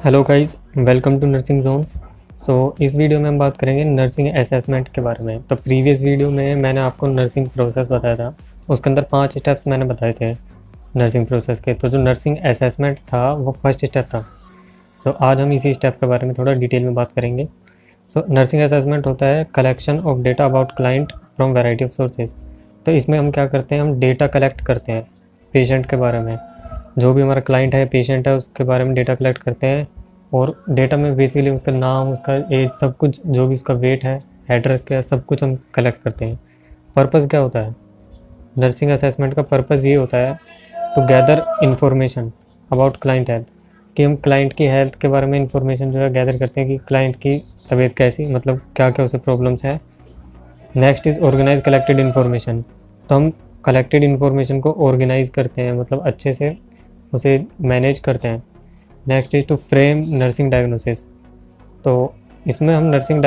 Hello guys, welcome to nursing zone. इस video में हम बात करेंगे नर्सिंग असेसमेंट के बारे में। तो प्रीवियस वीडियो में मैंने आपको नर्सिंग प्रोसेस बताया था, उसके अंदर 5 स्टेप्स मैंने बताए थे नर्सिंग प्रोसेस के। तो जो नर्सिंग असेसमेंट था वो फर्स्ट स्टेप था। आज हम इसी स्टेप के बारे में थोड़ा डिटेल में बात करेंगे। नर्सिंग असेसमेंट होता है collection of data about client from variety of sources. तो इसमें हम क्या करते हैं, हम डेटा कलेक्ट करते हैं पेशेंट के बारे में। जो भी हमारा क्लाइंट है, पेशेंट है, उसके बारे में डेटा कलेक्ट करते हैं। और डेटा में बेसिकली उसका नाम, उसका एज, सब कुछ, जो भी उसका वेट है, एड्रेस क्या है, सब कुछ हम कलेक्ट करते हैं। पर्पज़ क्या होता है नर्सिंग असेसमेंट का? पर्पज़ ये होता है to gather information about client health, कि हम क्लाइंट की हेल्थ के बारे में इंफॉर्मेशन जो है गैदर करते हैं कि क्लाइंट की तबीयत कैसी, मतलब क्या क्या उसे प्रॉब्लम्स है। Next is organise collected information. तो हम कलेक्टेड इन्फॉर्मेशन को ऑर्गेनाइज करते हैं, मतलब अच्छे से उसे मैनेज करते हैं। Next is to frame nursing diagnosis. तो इसमें हम नर्सिंग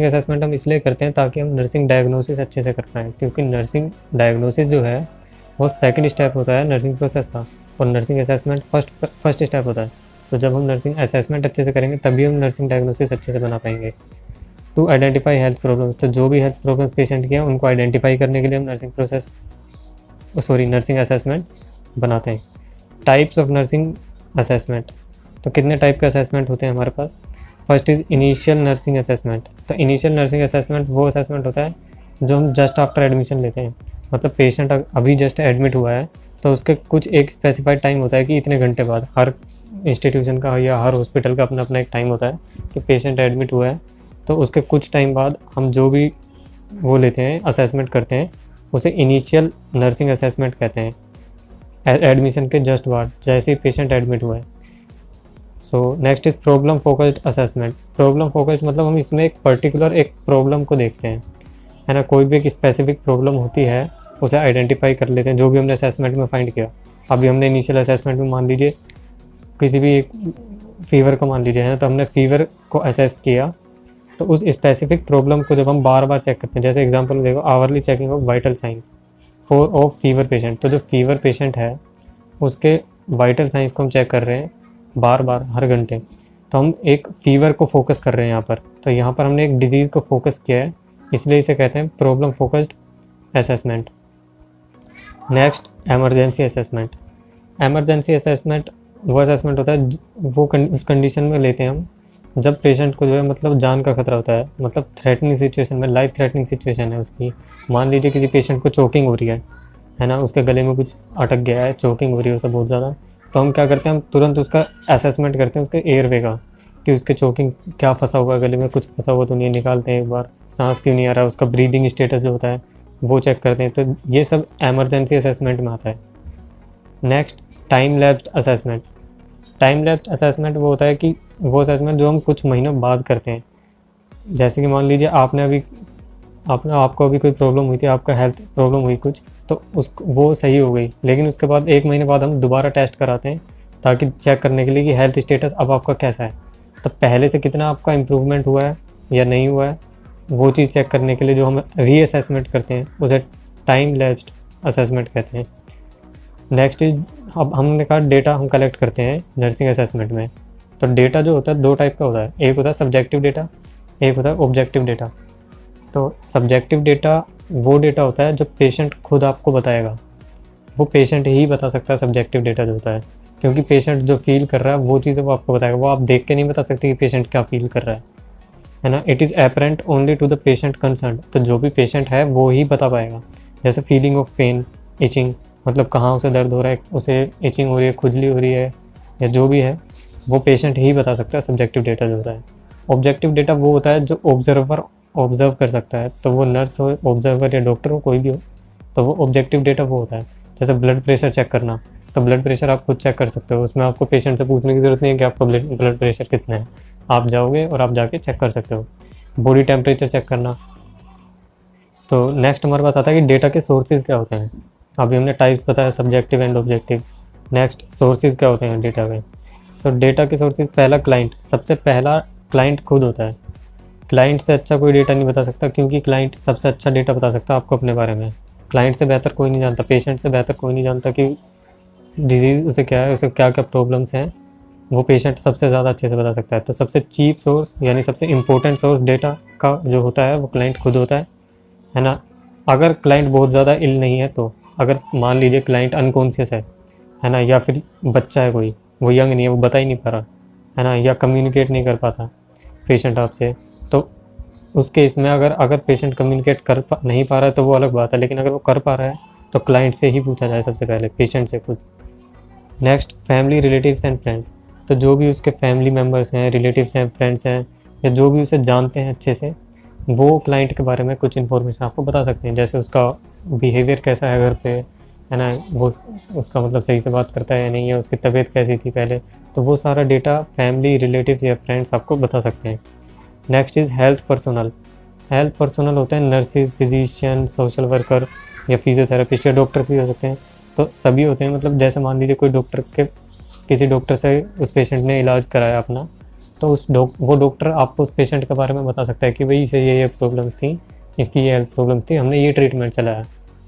असेसमेंट हम इसलिए करते हैं ताकि हम नर्सिंग डायग्नोसिस अच्छे से कर पाएँ, क्योंकि नर्सिंग डायग्नोसिस जो है वो सेकंड स्टेप होता है नर्सिंग प्रोसेस का, और नर्सिंग असेसमेंट फर्स्ट स्टेप होता है। तो जब हम नर्सिंग असेसमेंट अच्छे से करेंगे तभी हम नर्सिंग डायग्नोसिस अच्छे से बना पाएंगे। To identify health problems. तो जो भी हेल्थ प्रॉब्लम्स पेशेंट के हैं उनको आइडेंटिफाई करने के लिए हम नर्सिंग असेसमेंट बनाते हैं। Types of nursing assessment. तो कितने टाइप के असेसमेंट होते हैं हमारे पास? First is initial nursing assessment. तो इनिशियल नर्सिंग असेसमेंट वो असेसमेंट होता है जो हम जस्ट आफ्टर एडमिशन लेते हैं। मतलब पेशेंट अभी जस्ट एडमिट हुआ है तो उसके कुछ एक स्पेसिफाइड टाइम होता है कि इतने घंटे बाद, हर इंस्टीट्यूशन का या हर हॉस्पिटल का अपना अपना एक टाइम होता है कि पेशेंट एडमिट हुआ है, तो उसके कुछ टाइम बाद हम जो भी वो लेते हैं, असेसमेंट करते हैं, उसे इनिशियल नर्सिंग असेसमेंट कहते हैं। एडमिशन के जस्ट बाद, जैसे ही पेशेंट एडमिट हुआ है। Next is problem focused assessment. Problem focused मतलब हम इसमें एक पर्टिकुलर एक प्रॉब्लम को देखते हैं, है ना। कोई भी एक स्पेसिफिक प्रॉब्लम होती है उसे आइडेंटिफाई कर लेते हैं, जो भी हमने असेसमेंट में फाइंड किया। अभी हमने इनिशियल असेसमेंट में मान लीजिए किसी भी एक फीवर को मान लीजिए, है ना, तो हमने फीवर को असेस किया। तो उस स्पेसिफिक प्रॉब्लम को जब हम बार बार चेक करते हैं, जैसे एग्जांपल में देखो, hourly checking of vital sign for of fever patient. तो जो फीवर पेशेंट है उसके वाइटल साइंस को हम चेक कर रहे हैं बार बार, हर घंटे। तो हम एक फीवर को फोकस कर रहे हैं यहाँ पर। तो यहाँ पर हमने एक डिजीज़ को फोकस किया है, इसलिए इसे कहते हैं problem focused assessment. Next, emergency assessment. Emergency assessment वो असेसमेंट होता है वो उस कंडीशन में लेते हैं हम जब पेशेंट को जो है मतलब जान का खतरा होता है, मतलब थ्रेटनिंग सिचुएशन में, लाइफ थ्रेटनिंग सिचुएशन है उसकी। मान लीजिए किसी पेशेंट को चोकिंग हो रही है ना, उसके गले में कुछ अटक गया है, चोकिंग हो रही है उसे बहुत ज़्यादा। तो हम क्या करते हैं, हम तुरंत उसका असेसमेंट करते हैं, उसके एयरवे का, कि उसके चोकिंग क्या फंसा हुआ है, गले में कुछ फंसा हुआ तो नहीं, निकालते हैं एक बार, सांस क्यों नहीं आ रहा है, उसका ब्रीदिंग स्टेटस जो होता है वो चेक करते हैं। तो ये सब एमरजेंसी असेसमेंट में आता है। Next, time lapsed assessment. Time lapsed assessment वो होता है कि वो असेसमेंट जो हम कुछ महीनों बाद करते हैं। जैसे कि मान लीजिए आपको अभी कोई प्रॉब्लम हुई थी, आपका हेल्थ प्रॉब्लम हुई कुछ, तो वो सही हो गई, लेकिन उसके बाद 1 महीने बाद हम दोबारा टेस्ट कराते हैं ताकि चेक करने के लिए कि हेल्थ स्टेटस अब आपका कैसा है, तो पहले से कितना आपका इम्प्रूवमेंट हुआ है या नहीं हुआ है, वो चीज़ चेक करने के लिए जो हम रीअसेसमेंट करते हैं उसे टाइम लैप्स्ड असेसमेंट कहते हैं। नेक्स्ट इज, अब हमने कहा डेटा हम कलेक्ट करते हैं नर्सिंग असेसमेंट में। तो डेटा जो होता है 2 टाइप का होता है, एक होता है सब्जेक्टिव डेटा, एक होता है ऑब्जेक्टिव डेटा। तो सब्जेक्टिव डेटा वो डेटा होता है जो पेशेंट खुद आपको बताएगा, वो पेशेंट ही बता सकता है सब्जेक्टिव डेटा जो होता है, क्योंकि पेशेंट जो फील कर रहा है वो चीज़ें वो आपको बताएगा, वो आप देख के नहीं बता सकते कि पेशेंट क्या फील कर रहा है ना। It is apparent only to the patient concern. तो जो भी पेशेंट है वो ही बता पाएगा। जैसे फीलिंग ऑफ पेन, इचिंग, मतलब कहाँ उसे दर्द हो रहा है, उसे इचिंग हो रही है, खुजली हो रही है, या जो भी है वो पेशेंट ही बता सकता है, सब्जेक्टिव डेटा जो होता है। ऑब्जेक्टिव डेटा वो होता है जो ऑब्जर्वर ऑब्जर्व कर सकता है, तो वो नर्स हो, ऑब्जर्वर या डॉक्टर हो, कोई भी हो, तो वो ऑब्जेक्टिव डेटा वो होता है। जैसे ब्लड प्रेशर चेक करना, तो ब्लड प्रेशर आप खुद चेक कर सकते हो, उसमें आपको पेशेंट से पूछने की ज़रूरत नहीं है कि आपका ब्लड प्रेशर कितना है, आप जाओगे और आप जाके चेक कर सकते हो। बॉडी टेम्परेचर चेक करना। तो नेक्स्ट हमारे पास आता है कि डेटा के सोर्सेज क्या होते हैं। अभी हमने टाइप्स बताया, subjective and objective. Next, sources क्या होते हैं डेटा के। डेटा के सोर्सेज, पहला क्लाइंट, सबसे पहला क्लाइंट खुद होता है। क्लाइंट से अच्छा कोई डेटा नहीं बता सकता, क्योंकि क्लाइंट सबसे अच्छा डेटा बता सकता है आपको अपने बारे में। क्लाइंट से बेहतर कोई नहीं जानता, पेशेंट से बेहतर कोई नहीं जानता कि डिजीज़ उसे क्या है, उसे क्या क्या प्रॉब्लम्स हैं, वो पेशेंट सबसे ज़्यादा अच्छे से बता सकता है। तो सबसे चीप सोर्स यानी सबसे इम्पोर्टेंट सोर्स डेटा का जो होता है वो क्लाइंट खुद होता है ना। अगर क्लाइंट बहुत ज़्यादा इल नहीं है, तो अगर मान लीजिए क्लाइंट अनकॉन्शियस है ना, या फिर बच्चा है कोई, वो यंग नहीं है, वो बता ही नहीं पा रहा है ना, या कम्युनिकेट नहीं कर पाता पेशेंट आपसे, तो उस केस में अगर पेशेंट कम्युनिकेट नहीं पा रहा है तो वो अलग बात है, लेकिन अगर वो कर पा रहा है तो क्लाइंट से ही पूछा जाए सबसे पहले, पेशेंट से खुद। Next, family, relatives and friends. तो जो भी उसके फैमिली मेम्बर्स हैं, रिलेटिव्स हैं, फ्रेंड्स हैं, या जो भी उसे जानते हैं अच्छे से, वो क्लाइंट के बारे में कुछ इन्फॉर्मेशन आपको बता सकते हैं। जैसे उसका बिहेवियर कैसा है घर पे, है ना, वो उसका मतलब सही से बात करता है या नहीं है, उसकी तबीयत कैसी थी पहले, तो वो सारा डेटा फैमिली, रिलेटिव्स या फ्रेंड्स आपको बता सकते हैं। Next is health personnel. Health personnel होते हैं नर्सिस, फिजिशियन, सोशल वर्कर या फिजियोथेरेपिस्ट या डॉक्टर्स भी हो सकते हैं। तो सभी होते हैं, मतलब जैसे मान लीजिए कोई किसी डॉक्टर से उस पेशेंट ने इलाज कराया अपना, तो वो डॉक्टर आपको उस पेशेंट के बारे में बता सकता है कि भाई इसे ये प्रॉब्लम्स थी, इसकी ये हेल्थ प्रॉब्लम थी, हमने ये ट्रीटमेंट चलाया।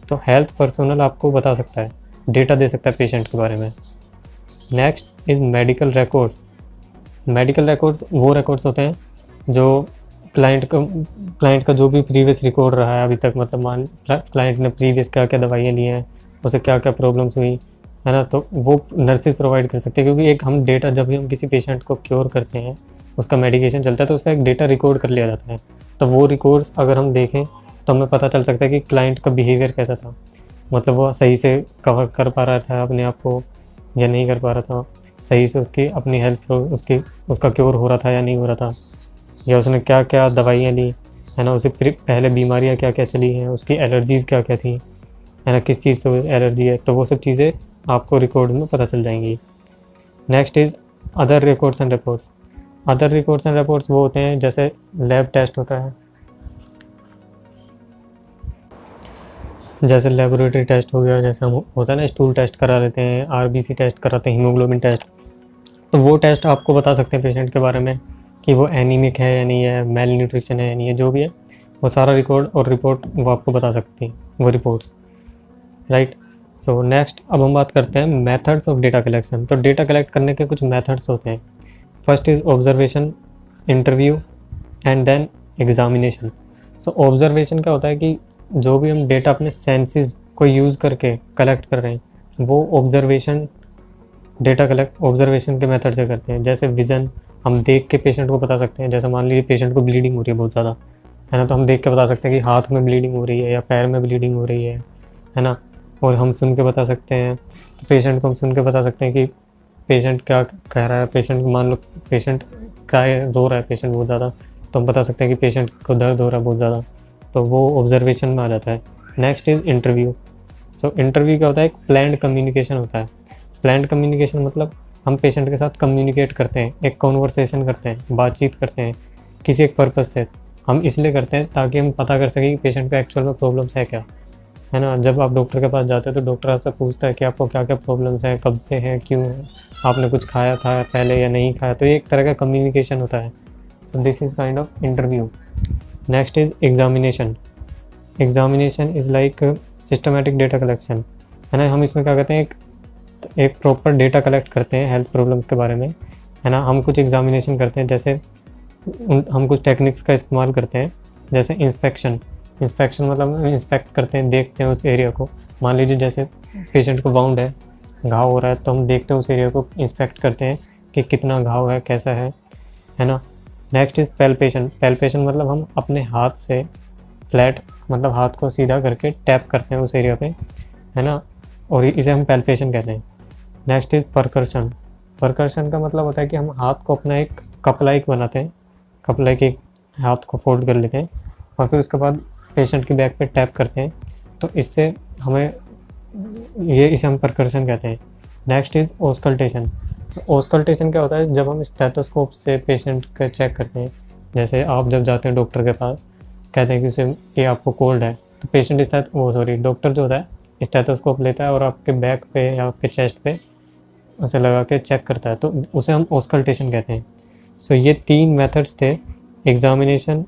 तो हेल्थ पर्सनल आपको बता सकता है, डेटा दे सकता है पेशेंट के बारे में। Next is medical records. Medical records वो रिकॉर्ड्स होते हैं जो क्लाइंट का जो भी प्रीवियस रिकॉर्ड रहा है अभी तक, मतलब क्लाइंट ने प्रीवियस क्या क्या दवाइयाँ ली हैं, उसे क्या क्या प्रॉब्लम्स हुई, है ना, तो वो नर्सेज प्रोवाइड कर सकते हैं। क्योंकि एक हम डेटा, जब भी हम किसी पेशेंट को क्योर करते हैं, उसका मेडिकेशन चलता है, तो उसका एक डेटा रिकॉर्ड कर लिया जाता है। तो वो रिकॉर्ड्स अगर हम देखें तो हमें पता चल सकता है कि क्लाइंट का बिहेवियर कैसा था, मतलब वो सही से कवर कर पा रहा था अपने आप को या नहीं कर पा रहा था, सही से उसकी अपनी हेल्थ उसका क्योर हो रहा था या नहीं हो रहा था, या उसने क्या क्या दवाइयाँ ली, है ना, उसे पहले बीमारियाँ क्या क्या चली हैं, उसकी एलर्जीज़ क्या क्या थी, है ना, किस चीज़ से एलर्जी है, तो वो सब चीज़ें आपको रिकॉर्ड में पता चल जाएंगी। Next is other records and reports. Other records and reports वो होते हैं जैसे लैब टेस्ट होता है, जैसे लेबोरेटरी टेस्ट हो गया, जैसे हम होता है ना स्टूल टेस्ट करा लेते हैं, आरबीसी टेस्ट कराते हैं, हीमोग्लोबिन टेस्ट, तो वो टेस्ट आपको बता सकते हैं पेशेंट के बारे में कि वो एनीमिक है या नहीं है, मेल न्यूट्रिशन है या नहीं है, जो भी है वो सारा रिकॉर्ड और रिपोर्ट वो आपको बता सकती हैं, वो रिपोर्ट्स, राइट। सो नेक्स्ट अब हम बात करते हैं मेथड्स ऑफ डेटा कलेक्शन। तो डेटा कलेक्ट करने के कुछ मेथड्स होते हैं। First is observation, interview and then examination. So observation क्या होता है कि जो भी हम डेटा अपने सेंसेस को यूज़ करके कलेक्ट कर रहे हैं, वो डेटा कलेक्ट ऑब्जर्वेशन के मेथड से करते हैं। जैसे विज़न, हम देख के पेशेंट को बता सकते हैं, जैसे मान लीजिए पेशेंट को ब्लीडिंग हो रही है बहुत ज़्यादा, है ना, तो हम देख के बता सकते हैं कि हाथ में ब्लीडिंग हो रही है या पैर में ब्लीडिंग हो रही है ना। और हम सुन के बता सकते हैं, तो पेशेंट को हम सुन के बता सकते हैं कि पेशेंट क्या कह रहा है। पेशेंट मान लो पेशेंट रो रहा है पेशेंट बहुत ज़्यादा, तो हम बता सकते हैं कि पेशेंट को दर्द हो रहा है बहुत ज़्यादा, तो वो ऑब्जर्वेशन में आ जाता है। Next is interview. So interview क्या होता है, एक प्लान्ड कम्युनिकेशन होता है। प्लान्ड कम्युनिकेशन मतलब हम पेशेंट के साथ कम्युनिकेट करते हैं, एक कॉन्वर्सेशन करते हैं, बातचीत करते हैं किसी एक पर्पज़ से। हम इसलिए करते हैं ताकि हम पता कर सकें कि पेशेंट का एक्चुअल में प्रॉब्लम्स है क्या, है ना। जब आप डॉक्टर के पास जाते हैं तो डॉक्टर आपसे पूछता है कि आपको क्या क्या प्रॉब्लम्स हैं, कब से हैं, क्यों है, आपने कुछ खाया था पहले या नहीं खाया, तो ये एक तरह का कम्युनिकेशन होता है। So this is kind of interview. Next is examination. Examination is like systematic data collection, है ना। हम इसमें क्या करते हैं, एक प्रॉपर डेटा कलेक्ट करते हैं हेल्थ प्रॉब्लम्स के बारे में, है ना। हम कुछ एग्जामिनेशन करते हैं, जैसे हम कुछ टेक्निक्स का इस्तेमाल करते हैं, जैसे इंस्पेक्शन मतलब हम इंस्पेक्ट करते हैं, देखते हैं उस एरिया को। मान लीजिए जैसे पेशेंट को बाउंड है, घाव हो रहा है, तो हम देखते हैं उस एरिया को, इंस्पेक्ट करते हैं कि कितना घाव है, कैसा है ना। नेक्स्ट इज़ पैल्पेशन मतलब हम अपने हाथ से फ्लैट, मतलब हाथ को सीधा करके टैप करते हैं उस एरिया पे, है ना, और इसे हम पैल्पेशन कहते हैं। नेक्स्ट इज़ परकर्शन का मतलब होता है कि हम हाथ को अपना एक कप लाइक बनाते हैं, कप लाइक एक हाथ को फोल्ड कर लेते हैं और फिर उसके बाद पेशेंट की बैक पे टैप करते हैं, तो इससे हमें इसे हम परकर्शन कहते हैं। Next is auscultation. ऑस्कल्टेशन क्या होता है, जब हम स्टेथोस्कोप से पेशेंट का चेक करते हैं, जैसे आप जब जाते हैं डॉक्टर के पास, कहते हैं कि उसे ये आपको कोल्ड है, तो डॉक्टर जो होता है स्टेथोस्कोप लेता है और आपके बैक पे या आपके चेस्ट पे उसे लगा के चेक करता है, तो उसे हम ऑस्कल्टेशन कहते हैं। सो ये 3 मेथड्स थे, examination,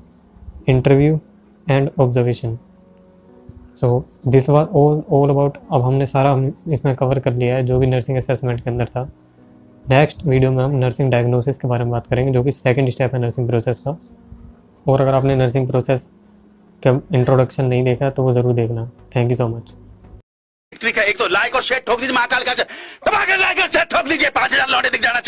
interview and observation. So this was all about. अब हमने सारा इसमें कवर कर लिया है जो भी नर्सिंग असेसमेंट के अंदर था। नेक्स्ट वीडियो में हम नर्सिंग डायग्नोसिस के बारे में बात करेंगे, जो कि सेकंड स्टेप है नर्सिंग प्रोसेस का। और अगर आपने नर्सिंग प्रोसेस का इंट्रोडक्शन नहीं देखा तो वो ज़रूर देखना। Thank you so much. एक तो लाइक और शेयर ठोक दीजिए, महाकाल का दबा के लाइक और शेयर ठोक दीजिए, 5000 लौटे दिख जाना चाहिए।